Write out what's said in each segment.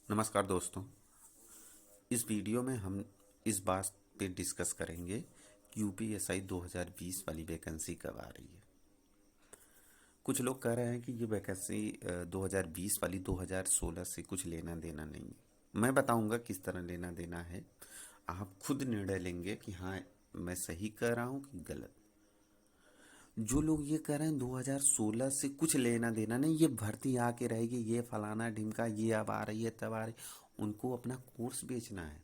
नमस्कार दोस्तों। इस वीडियो में हम इस बात पे डिस्कस करेंगे कि यूपीएसआई 2020 वाली वैकेंसी कब आ रही है। कुछ लोग कह रहे हैं कि ये वैकेंसी 2020 वाली 2016 से कुछ लेना देना नहीं है। मैं बताऊंगा किस तरह लेना देना है। आप खुद निर्णय लेंगे कि हाँ, मैं सही कह रहा हूँ कि गलत। जो लोग ये कह रहे हैं 2016 से कुछ लेना देना नहीं, ये भर्ती आके रहेगी, ये फलाना ढिमका, ये अब आ रही है तब आ रही, उनको अपना कोर्स बेचना है।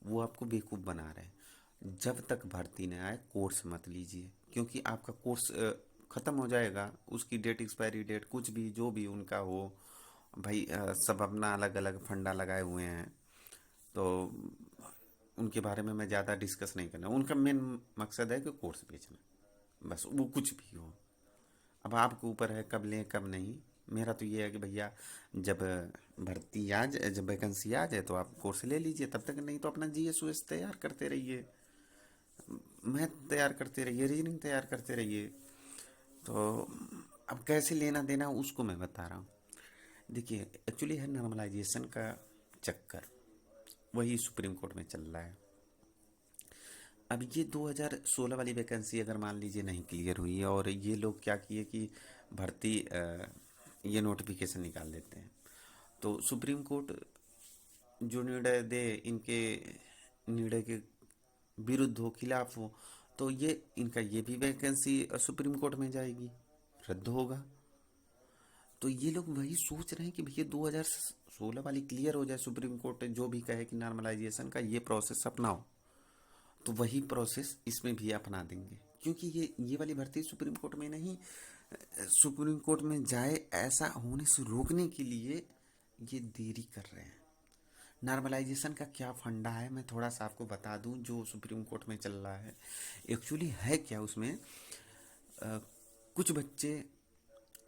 वो आपको बेवकूफ़ बना रहे हैं। जब तक भर्ती न आए कोर्स मत लीजिए, क्योंकि आपका कोर्स ख़त्म हो जाएगा। उसकी डेट, एक्सपायरी डेट, कुछ भी जो भी उनका हो, भाई सब अपना अलग अलग फंडा लगाए हुए हैं। तो उनके बारे में मैं ज़्यादा डिस्कस नहीं करना। उनका मेन मकसद है कि कोर्स बेचना, बस वो कुछ भी हो। अब आपके ऊपर है कब लें कब नहीं। मेरा तो ये है कि भैया, जब भर्ती आ जाए, जब वैकेंसी आ जाए तो आप कोर्स ले लीजिए, तब तक नहीं तो अपना जीएस वीएस तैयार करते रहिए, मैथ तैयार करते रहिए, रीजनिंग तैयार करते रहिए। तो अब कैसे लेना देना उसको मैं बता रहा हूँ। देखिए, एक्चुअली है नॉर्मलाइजेशन का चक्कर, वही सुप्रीम कोर्ट में चल रहा है। अब ये 2016 वाली वैकेंसी अगर मान लीजिए नहीं क्लियर हुई और ये लोग क्या किए कि भर्ती ये नोटिफिकेशन निकाल देते हैं, तो सुप्रीम कोर्ट जो निर्णय दे, इनके निर्णय के विरुद्ध हो, खिलाफ हो, तो ये इनका ये भी वैकेंसी सुप्रीम कोर्ट में जाएगी, रद्द होगा। तो ये लोग वही सोच रहे हैं कि भैया 2016 वाली क्लियर हो जाए, सुप्रीम कोर्ट जो भी कहे कि नॉर्मलाइजेशन का ये प्रोसेस अपनाओ, तो वही प्रोसेस इसमें भी अपना देंगे। क्योंकि ये वाली भर्ती सुप्रीम कोर्ट में नहीं, सुप्रीम कोर्ट में जाए ऐसा होने से रोकने के लिए ये देरी कर रहे हैं। नॉर्मलाइजेशन का क्या फंडा है मैं थोड़ा सा आपको बता दूं, जो सुप्रीम कोर्ट में चल रहा है। एक्चुअली है क्या उसमें, कुछ बच्चे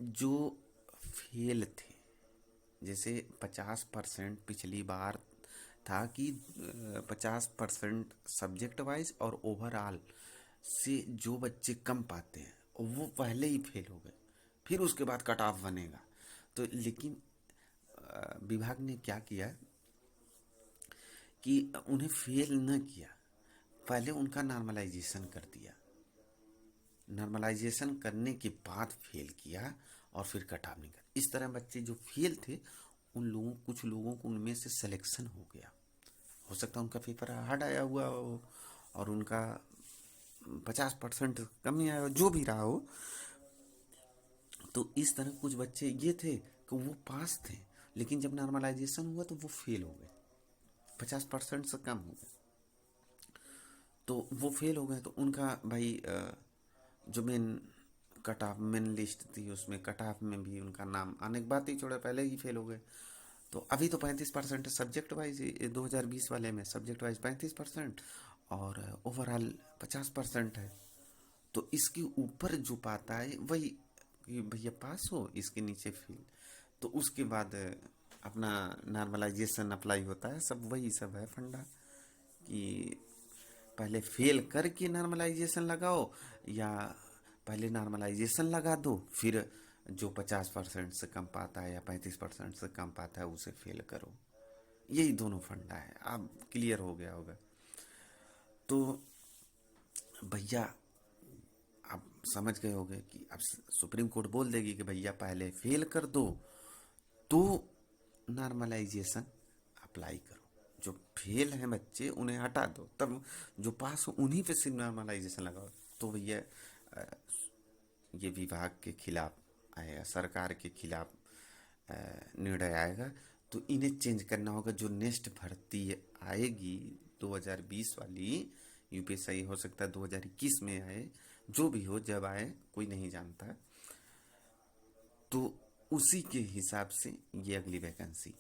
जो फेल थे, जैसे 50% पिछली बार था कि 50% सब्जेक्ट वाइज और ओवरऑल से जो बच्चे कम पाते हैं वो पहले ही फेल हो गए, फिर उसके बाद कट ऑफ बनेगा। तो लेकिन विभाग ने क्या किया कि उन्हें फेल न किया, पहले उनका नॉर्मलाइजेशन कर दिया। नॉर्मलाइजेशन करने के बाद फेल किया और फिर कट ऑफ नहीं कर। इस तरह बच्चे जो फेल थे, उन लोगों, कुछ लोगों को उनमें से सिलेक्शन हो गया। हो सकता है उनका पेपर हार्ड आया हुआ हो और उनका 50% कम ही आया हो, जो भी रहा हो। तो इस तरह कुछ बच्चे ये थे कि वो पास थे, लेकिन जब नॉर्मलाइजेशन हुआ तो वो फेल हो गए, 50% से कम हो गए। तो वो फेल हो गए, तो उनका भाई जो main cut off, main list थी, उसमें कट ऑफ में भी उनका नाम आने की बात ही छोड़ा, पहले ही फेल हो गए। तो अभी तो 35% सब्जेक्ट वाइज, 2020 वाले में सब्जेक्ट वाइज 35% और ओवरऑल 50% है। तो इसके ऊपर जो पाता है वही कि भैया पास हो, इसके नीचे फेल। तो उसके बाद अपना नॉर्मलाइजेशन अप्लाई होता है। सब वही सब है फंडा कि पहले फेल करके नॉर्मलाइजेशन लगाओ, या पहले नॉर्मलाइजेशन लगा दो, फिर जो 50% से कम पाता है या 35% से कम पाता है उसे फेल करो। यही दोनों फंडा है। अब क्लियर हो गया होगा। तो भैया आप समझ गए होंगे कि अब सुप्रीम कोर्ट बोल देगी कि भैया पहले फेल कर दो, तो नॉर्मलाइजेशन अप्लाई करो। जो फेल हैं बच्चे उन्हें हटा दो, तब जो पास हो उन्हीं पे सिर्फ नॉर्मलाइजेशन लगाओ। तो भैया अ, ये विभाग के खिलाफ आएगा, सरकार के खिलाफ निर्णय आएगा। तो इन्हें चेंज करना होगा। जो नेक्स्ट भर्ती आएगी 2020 वाली, यूपीएसआई हो सकता है 2021 में आए, जो भी हो, जब आए कोई नहीं जानता। तो उसी के हिसाब से ये अगली वैकेंसी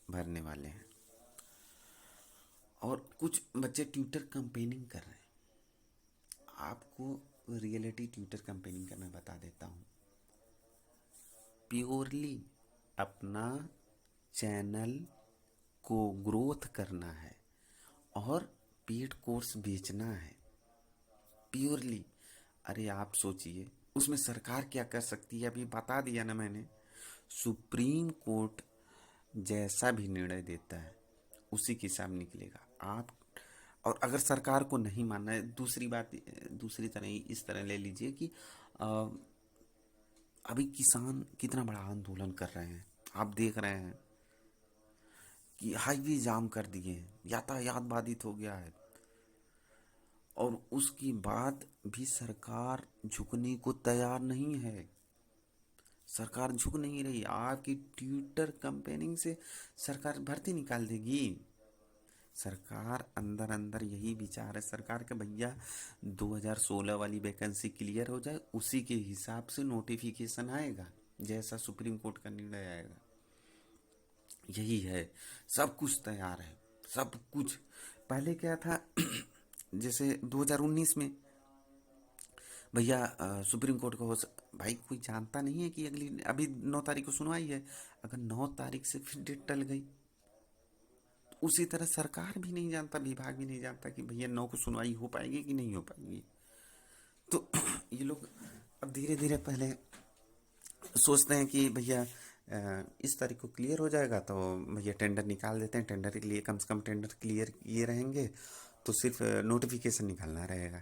भरने वाले हैं। और कुछ बच्चे ट्यूटर कंपेनिंग कर रहे हैं। आपको रियलिटी ट्यूटर कंपेनिंग का मैं बता देता हूँ। प्योरली अपना चैनल को ग्रोथ करना है और पेड कोर्स बेचना है, प्योरली। अरे आप सोचिए उसमें सरकार क्या कर सकती है, अभी बता दिया ना मैंने। सुप्रीम कोर्ट जैसा भी निर्णय देता है उसी के हिसाब निकलेगा आप। और अगर सरकार को नहीं मानना है, दूसरी बात दूसरी तरह इस तरह ले लीजिए कि अ, अभी किसान कितना बड़ा आंदोलन कर रहे हैं, आप देख रहे हैं कि हाईवे जाम कर दिए हैं, यातायात बाधित हो गया है, और उसके बाद भी सरकार झुकने को तैयार नहीं है। सरकार झुक नहीं रही। आपकी ट्विटर कैंपेनिंग से सरकार भर्ती निकाल देगी। सरकार अंदर अंदर यही विचार है सरकार के, भैया 2016 वाली वैकेंसी क्लियर हो जाए, उसी के हिसाब से नोटिफिकेशन आएगा, जैसा सुप्रीम कोर्ट का निर्णय आएगा। यही है, सब कुछ तैयार है, सब कुछ। पहले क्या था जैसे 2019 में भैया सुप्रीम कोर्ट को भाई कोई जानता नहीं है कि अगली अभी 9 तारीख को सुनवाई है, अगर 9 तारीख से फिर डेट टल गई, तो उसी तरह सरकार भी नहीं जानता, विभाग भी नहीं जानता कि भैया 9 को सुनवाई हो पाएगी कि नहीं हो पाएगी। तो ये लोग अब धीरे धीरे पहले सोचते हैं कि भैया इस तारीख को क्लियर हो जाएगा तो भैया टेंडर निकाल देते हैं, टेंडर के लिए कम से कम टेंडर क्लियर किए रहेंगे तो सिर्फ नोटिफिकेशन निकालना रहेगा।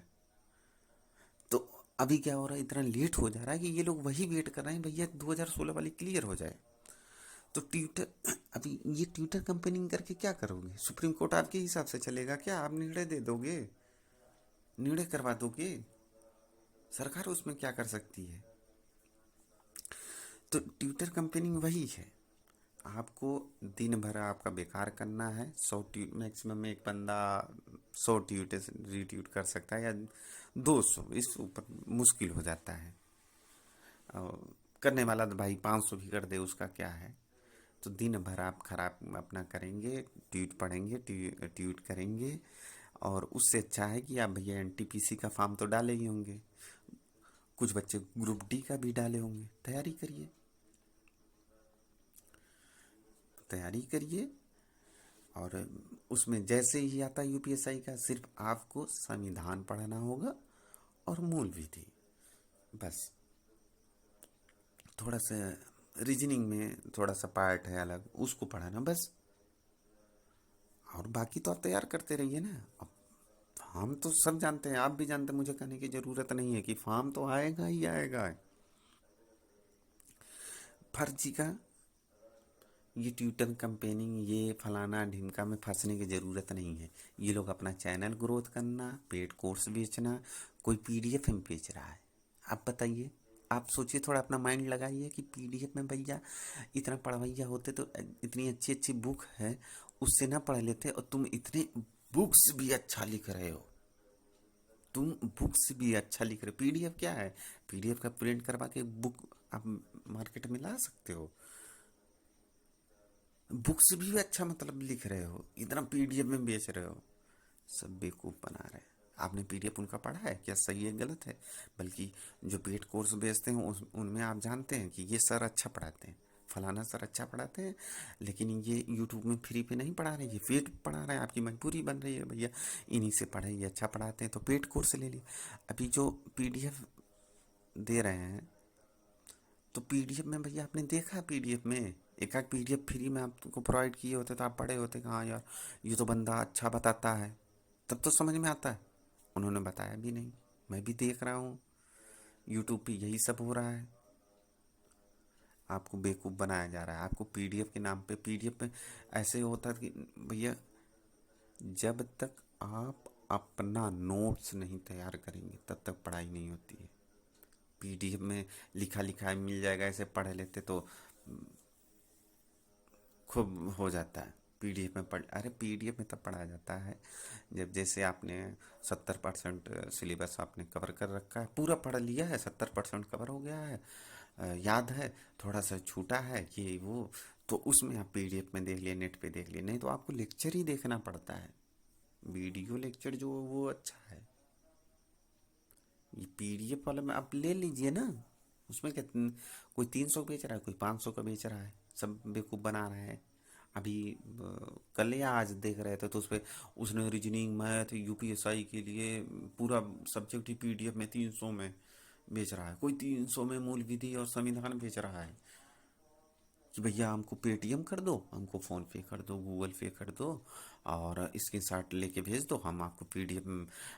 तो अभी क्या हो रहा है, इतना लेट हो जा रहा है कि ये लोग वही वेट कर रहे हैं भैया 2016 वाली क्लियर हो जाए। तो ट्विटर अभी ये ट्विटर कंपेनिंग करके क्या करोगे? सुप्रीम कोर्ट आपके हिसाब से चलेगा क्या? आप निर्णय दे दोगे, निर्णय करवा दोगे? सरकार उसमें क्या कर सकती है? तो ट्विटर कंपेनिंग वही है, आपको दिन भर आपका बेकार करना है। 100 ट्वीट मैक्सिमम एक बंदा 100 ट्वीट रीट्वीट कर सकता है, या 200, इस ऊपर मुश्किल हो जाता है। और करने वाला तो भाई 500 भी कर दे, उसका क्या है। तो दिन भर आप खराब अपना करेंगे, ट्वीट पढ़ेंगे, ट्वीट करेंगे, और उससे अच्छा है कि आप भैया एनटीपीसी का फॉर्म तो डाले ही होंगे, कुछ बच्चे ग्रुप डी का भी डाले होंगे, तैयारी करिए, तैयारी करिए। और उसमें जैसे ही आता यूपीएसआई का, सिर्फ आपको संविधान पढ़ना होगा और मूल विधि, बस। थोड़ा सा रीजनिंग में थोड़ा सा पार्ट है अलग, उसको पढ़ाना बस, और बाकी तो आप तैयार करते रहिए ना। अब फॉर्म तो सब जानते हैं, आप भी जानते हैं, मुझे कहने की ज़रूरत नहीं है कि फॉर्म तो आएगा ही आएगा। फर्जी का ये ट्विटर कंपेनिंग, ये फलाना ढिमका में फंसने की ज़रूरत नहीं है। ये लोग अपना चैनल ग्रोथ करना, पेड कोर्स बेचना, कोई पीडीएफ में बेच रहा है। आप बताइए, आप सोचिए, थोड़ा अपना माइंड लगाइए कि पीडीएफ में भैया इतना पढ़वैया होते तो इतनी अच्छी अच्छी बुक है, उससे ना पढ़ लेते, और तुम इतने बुक्स भी अच्छा लिख रहे हो, तुम बुक्स भी अच्छा लिख रहे हो। पीडीएफ क्या है? पीडीएफ का प्रिंट करवा के बुक आप मार्केट में ला सकते हो। बुक्स भी अच्छा मतलब लिख रहे हो, इतना पीडीएफ में बेच रहे हो। सब बेवकूफ़ बना रहे हैं। आपने पीडीएफ उनका पढ़ा है क्या? सही है गलत है? बल्कि जो पेड कोर्स बेचते हैं उनमें आप जानते हैं कि ये सर अच्छा पढ़ाते हैं, फलाना सर अच्छा पढ़ाते हैं, लेकिन ये यूट्यूब में फ्री पे नहीं पढ़ा रहे, ये पेड पढ़ा रहे हैं। आपकी मजबूरी बन रही है भैया इन्हीं से पढ़े, ये अच्छा पढ़ाते हैं तो पेड कोर्स ले लिए। अभी जो पीडीएफ दे रहे हैं, तो पीडीएफ में भैया आपने देखा, पीडीएफ में एक आध पीडीएफ फ्री में आपको प्रोवाइड किए होते तो आप पढ़े होते कि हाँ यार ये तो बंदा अच्छा बताता है, तब तो समझ में आता है। उन्होंने बताया भी नहीं, मैं भी देख रहा हूँ यूट्यूब पे यही सब हो रहा है। आपको बेवकूफ़ बनाया जा रहा है। आपको पीडीएफ के नाम पे, पीडीएफ में ऐसे होता है कि भैया जब तक आप अपना नोट्स नहीं तैयार करेंगे तब तक पढ़ाई नहीं होती है। पीडीएफ में लिखा लिखा मिल जाएगा, ऐसे पढ़ लेते तो खूब हो जाता है। पीडीएफ में पढ़, अरे पीडीएफ में तब पढ़ा जाता है जब जैसे आपने 70% सिलेबस आपने कवर कर रखा है, पूरा पढ़ लिया है, 70% कवर हो गया है, याद है, थोड़ा सा छूटा है ये वो, तो उसमें आप पीडीएफ में देख लिए, नेट पे देख लिए। नहीं तो आपको लेक्चर ही देखना पड़ता है, वीडियो लेक्चर जो वो अच्छा है। ये पीडीएफ वाला में आप ले लीजिए ना, उसमें क्या, कोई 300 बेच रहा है, कोई 500 का बेच रहा है, सब बेवकूफ़ बना रहे हैं। अभी कल या आज देख रहे थे तो उस पर उसने रीजनिंग, मैथ, यूपीएसआई के लिए पूरा सब्जेक्ट ही पीडीएफ में 300 में बेच रहा है, कोई 300 में मूल विधि और संविधान बेच रहा है। कि भैया हमको पेटीएम कर दो, हमको फ़ोन पे कर दो, गूगल पे कर दो, और स्क्रीन शॉट लेके भेज दो, हम आपको पीडीएफ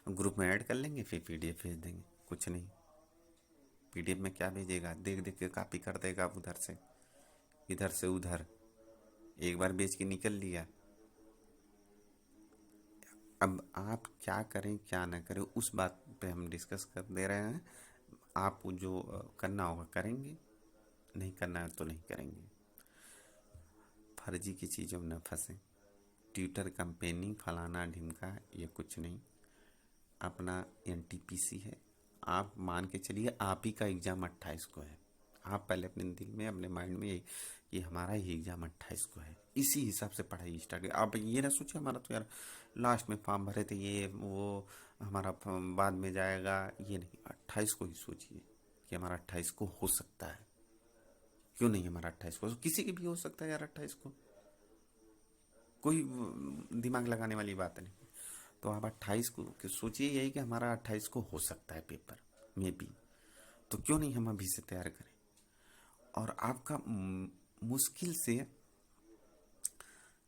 ग्रुप में ऐड कर लेंगे, फिर पीडीएफ भेज देंगे। कुछ नहीं, पीडीएफ में क्या भेजेगा, देख देख के कॉपी कर देगा उधर से इधर से उधर, एक बार बेच के निकल लिया। अब आप क्या करें क्या ना करें उस बात पे हम डिस्कस कर दे रहे हैं। आप जो करना होगा करेंगे, नहीं करना है तो नहीं करेंगे। फर्जी की चीज़ों में न फंसें। ट्विटर कंपेनिंग फलाना ढिमका ये कुछ नहीं, अपना एनटीपीसी है। आप मान के चलिए आप ही का एग्ज़ाम 28 को है, आप पहले अपने दिल में अपने माइंड में ये हमारा ही एग्ज़ाम 28 को है, इसी हिसाब से पढ़ाई स्टार्ट करें। आप ये ना सोचिए हमारा तो यार लास्ट में फॉर्म भरे थे, ये वो हमारा बाद में जाएगा, ये नहीं। 28 को ही सोचिए कि हमारा 28 को हो सकता है, क्यों नहीं हमारा 28 को, किसी की भी हो सकता है यार 28 को, कोई दिमाग लगाने वाली बात नहीं। तो आप 28 को सोचिए यही कि हमारा 28 को हो सकता है पेपर में भी, तो क्यों नहीं हम अभी से तैयार करें। और आपका मुश्किल से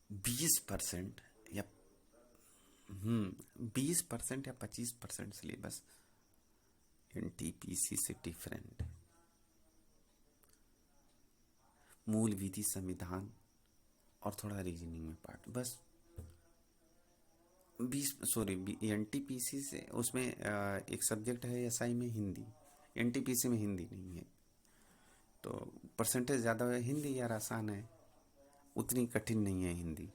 20% या 20% या 25% सिलेबस एनटीपीसी से डिफरेंट है। मूल विधि, संविधान और थोड़ा रीजनिंग में पार्ट, बस 20 एनटीपीसी से उसमें एक सब्जेक्ट है एसआई में हिंदी, एनटीपीसी में हिंदी नहीं है, तो परसेंटेज ज़्यादा है। हिंदी यार आसान है, उतनी कठिन नहीं है हिंदी।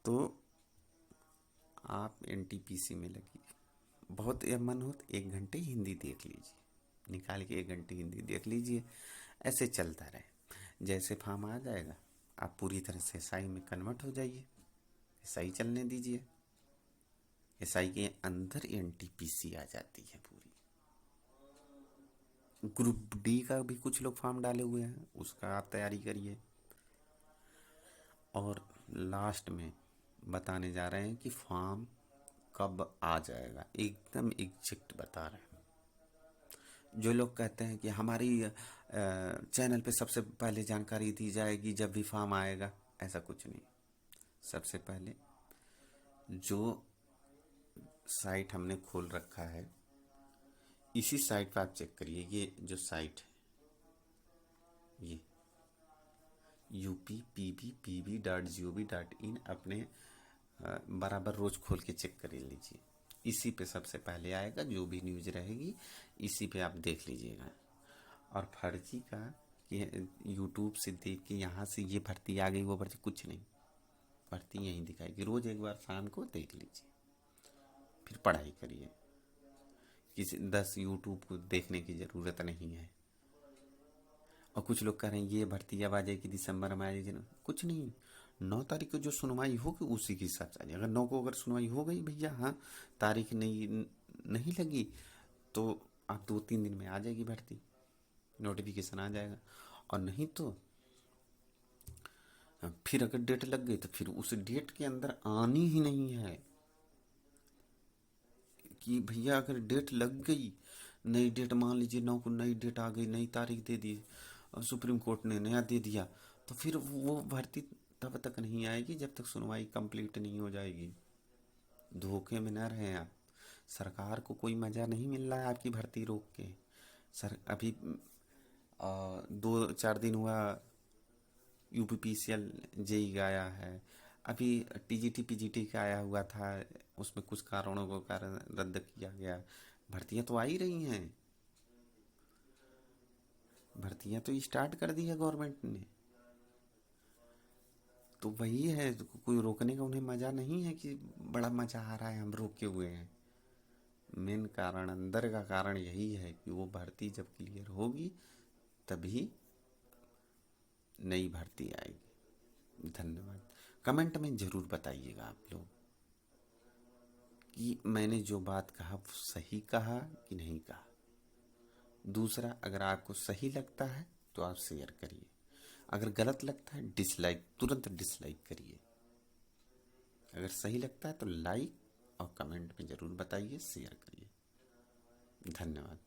तो आप एनटीपीसी में लगिए, बहुत मन हो तो 1 घंटे हिंदी देख लीजिए, निकाल के 1 घंटे हिंदी देख लीजिए, ऐसे चलता रहे। जैसे फॉर्म आ जाएगा आप पूरी तरह से एसआई में कन्वर्ट हो जाइए, एसआई चलने दीजिए। एसआई के अंदर एनटीपीसी आ जाती है पूरी। ग्रुप डी का भी कुछ लोग फॉर्म डाले हुए हैं, उसका आप तैयारी करिए। और लास्ट में बताने जा रहे हैं कि फॉर्म कब आ जाएगा, एकदम एग्जैक्ट बता रहे हैं। जो लोग कहते हैं कि हमारी चैनल पे सबसे पहले जानकारी दी जाएगी जब भी फॉर्म आएगा, ऐसा कुछ नहीं। सबसे पहले जो साइट हमने खोल रखा है, इसी साइट पर आप चेक करिए। ये जो साइट है ये UPPBPB.gov.in, अपने बराबर रोज खोल के चेक कर लीजिए। इसी पे सबसे पहले आएगा, जो भी न्यूज़ रहेगी इसी पे आप देख लीजिएगा। और फर्जी का कि यूट्यूब से देख के यहाँ से ये भर्ती आ गई वो भर्ती, कुछ नहीं, भर्ती यहीं दिखाएगी। रोज एक बार शाम को देख लीजिए, फिर पढ़ाई करिए। किसी 10 यूट्यूब को देखने की ज़रूरत नहीं है। और कुछ लोग कह रहे हैं ये भर्ती अब आ जाएगी दिसंबर में आ जाएगी, कुछ नहीं। 9 तारीख को जो सुनवाई होगी उसी के हिसाब से आ जाएगा। 9 को अगर सुनवाई हो गई भैया, हाँ तारीख नहीं लगी, तो आप 2-3 दिन में आ जाएगी भर्ती, नोटिफिकेशन आ जाएगा। और नहीं तो फिर अगर डेट लग गई तो फिर उस डेट के अंदर आनी ही नहीं है। कि भैया अगर डेट लग गई, नई डेट मान लीजिए 9 को नई डेट आ गई, नई तारीख दे दी, सुप्रीम कोर्ट ने नया दे दिया, तो फिर वो भर्ती तब तक नहीं आएगी जब तक सुनवाई कंप्लीट नहीं हो जाएगी। धोखे में न रहें आप। सरकार को कोई मज़ा नहीं मिल रहा है आपकी भर्ती रोक के। सर अभी 2-4 दिन हुआ UPPCL जेई का आया है, अभी TGT PGT का आया हुआ था, उसमें कुछ कारणों को कारण रद्द किया गया। भर्तियां तो आ ही रही हैं, भर्तियां तो स्टार्ट कर दी है गवर्नमेंट ने। तो वही है, कोई रोकने का उन्हें मज़ा नहीं है कि बड़ा मज़ा आ रहा है हम रोके हुए हैं। मेन कारण, अंदर का कारण यही है कि वो भर्ती जब क्लियर होगी तभी नई भर्ती आएगी। धन्यवाद। कमेंट में ज़रूर बताइएगा आप लोग कि मैंने जो बात कहा वो सही कहा कि नहीं कहा। दूसरा, अगर आपको सही लगता है तो आप शेयर करिए, अगर गलत लगता है डिसलाइक, तुरंत डिसलाइक करिए। अगर सही लगता है तो लाइक और कमेंट में ज़रूर बताइए, शेयर करिए। धन्यवाद।